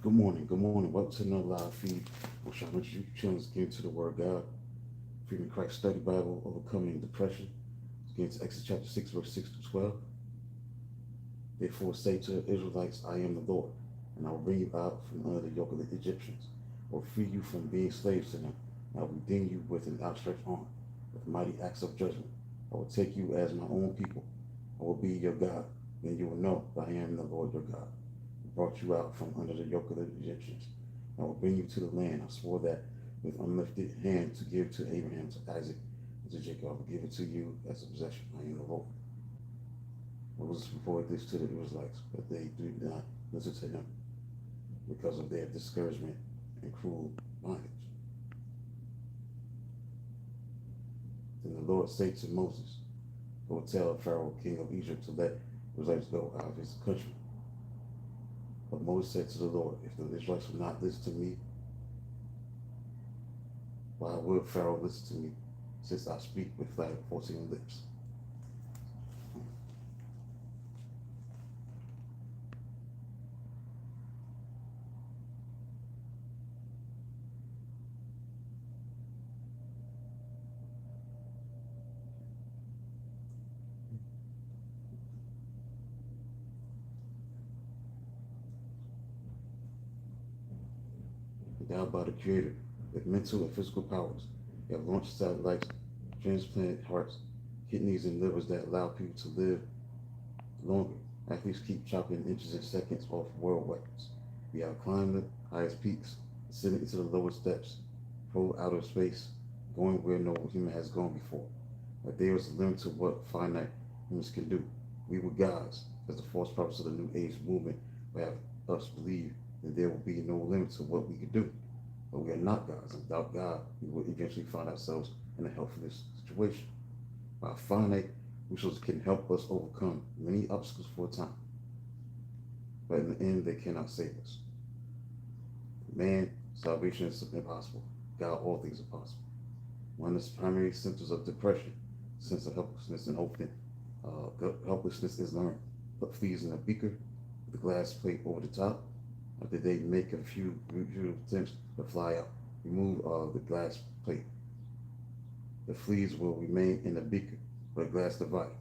Good morning. Good morning. Welcome to another live feed. We're trying to challenge get into the Word of God. Freedom Christ Study Bible, Overcoming Depression. Against Exodus chapter 6, verse 6 to 12. Therefore say to the Israelites, I am the Lord, and I will bring you out from under the yoke of the Egyptians. I will free you from being slaves to them. And I will redeem you with an outstretched arm, with mighty acts of judgment. I will take you as my own people. I will be your God. Then you will know that I am the Lord your God, who brought you out from under the yoke of the Egyptians. I will bring you to the land I swore that with unlifted hand to give to Abraham, to Isaac, and to Jacob. I will give it to you as a possession. I am the Lord. Moses reported this to the Israelites, but they did not listen to him because of their discouragement and cruel bondage. Then the Lord said to Moses, go tell Pharaoh, king of Egypt, to let the Israelites go out of his country. But Moses said to the Lord, if the Israelites will not listen to me, why would Pharaoh listen to me, since I speak with forcing lips? Endowed by the Creator with mental and physical powers, they have launched satellites, transplanted hearts, kidneys, and livers that allow people to live longer. Athletes keep chopping inches and seconds off world records. We have climbed the highest peaks, ascended into the lowest depths, probe outer space, going where no human has gone before. But there is a limit to what finite humans can do. We were gods, as the false prophets of the New Age movement would have us believe that there will be no limit to what we can do. But we are not gods, and without God, we will eventually find ourselves in a helpless situation. While finite resources can help us overcome many obstacles for a time, but in the end, they cannot save us. Man, salvation is impossible. God, all things are possible. One of the primary symptoms of depression, sense of helplessness and hoping. Helplessness is learned. Put fleas in a beaker with a glass plate over the top. After they make a few attempts to fly out, remove the glass plate. The fleas will remain in the beaker, but a glass divider.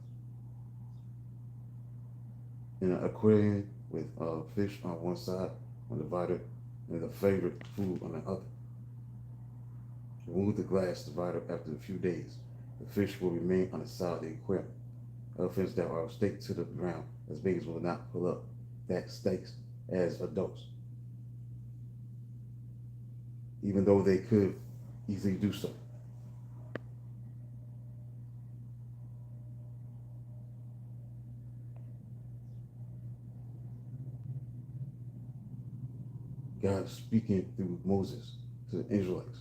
In an aquarium with fish on one side, on the divider, and the favorite food on the other. Remove the glass divider after a few days. The fish will remain on the side of the aquarium. Elephants that are staked to the ground as babies will not pull up that stakes as adults, even though they could easily do so. God speaking through Moses to the Israelites.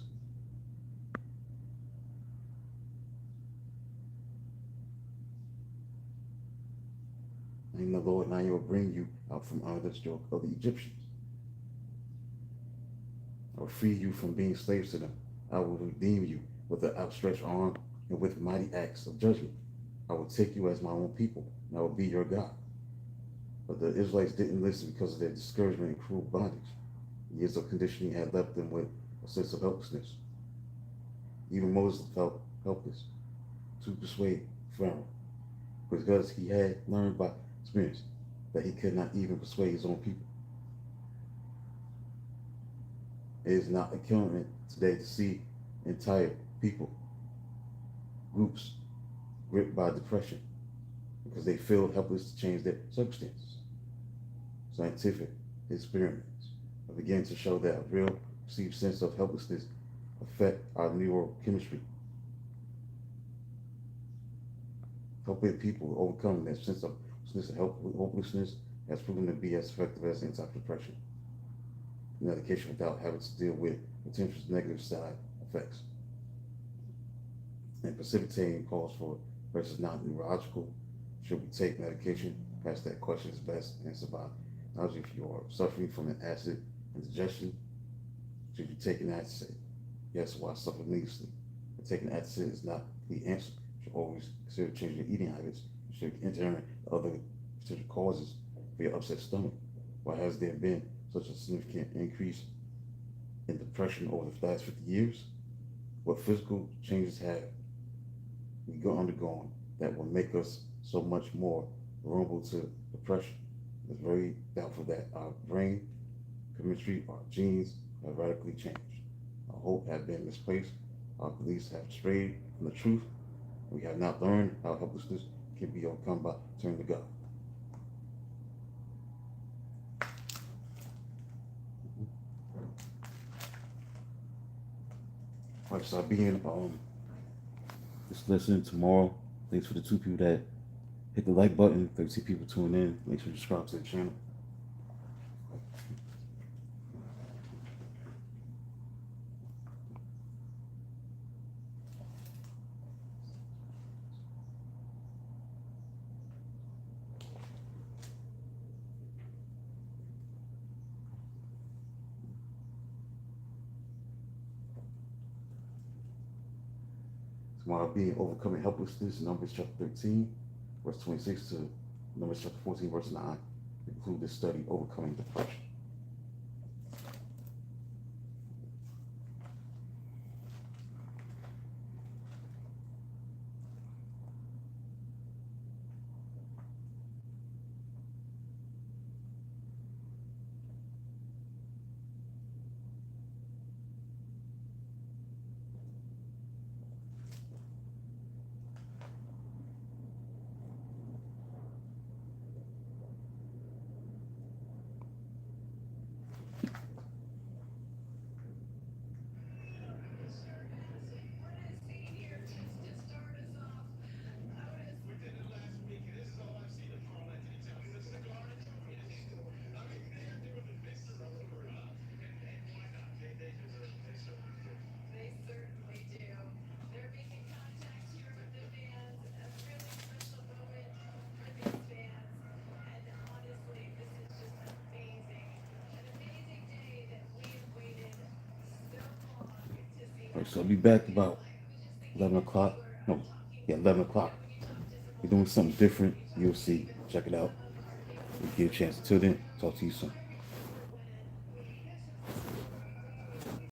I am the Lord, and I will bring you out from under the yoke of the Egyptians. I will free you from being slaves to them. I will redeem you with an outstretched arm and with mighty acts of judgment. I will take you as my own people, and I will be your God. But the Israelites didn't listen because of their discouragement and cruel bondage. Years of conditioning had left them with a sense of helplessness. Even Moses felt helpless to persuade Pharaoh because he had learned by experience that he could not even persuade his own people. It is not occurring today to see entire people, groups, gripped by depression because they feel helpless to change their circumstances. Scientific experiments have begun to show that a real perceived sense of helplessness affect our neurochemistry. Helping people overcome their sense of hopelessness has proven to be as effective as antidepressant medication without having to deal with potential negative side effects and precipitating cause for versus non-neurological. Should we take medication? Perhaps that question is best answered by knowledge. If you are suffering from an acid indigestion, should you take an antacid? Yes, why suffer needlessly? But taking antacid is not the answer. You should always consider changing your eating habits. You should determine other potential causes for your upset stomach. Why has there been such a significant increase in depression over the last 50 years? What physical changes have we undergone that will make us so much more vulnerable to depression? It's very doubtful that our brain chemistry, our genes have radically changed. Our hope have been misplaced. Our beliefs have strayed from the truth. We have not learned how helplessness can be overcome by turning to God. All right, so I'll be in just listening tomorrow. Thanks for the 2 people that hit the like button. 30 people tuning in. Make sure you subscribe to the channel. Tomorrow I'll be in Overcoming Helplessness, Numbers chapter 13, verse 26 to Numbers chapter 14, verse 9. To conclude this study, Overcoming Depression. All right, so I'll be back about 11 o'clock. No, yeah, 11 o'clock. We're doing something different. You'll see. Check it out. We'll get a chance. Until then, talk to you soon.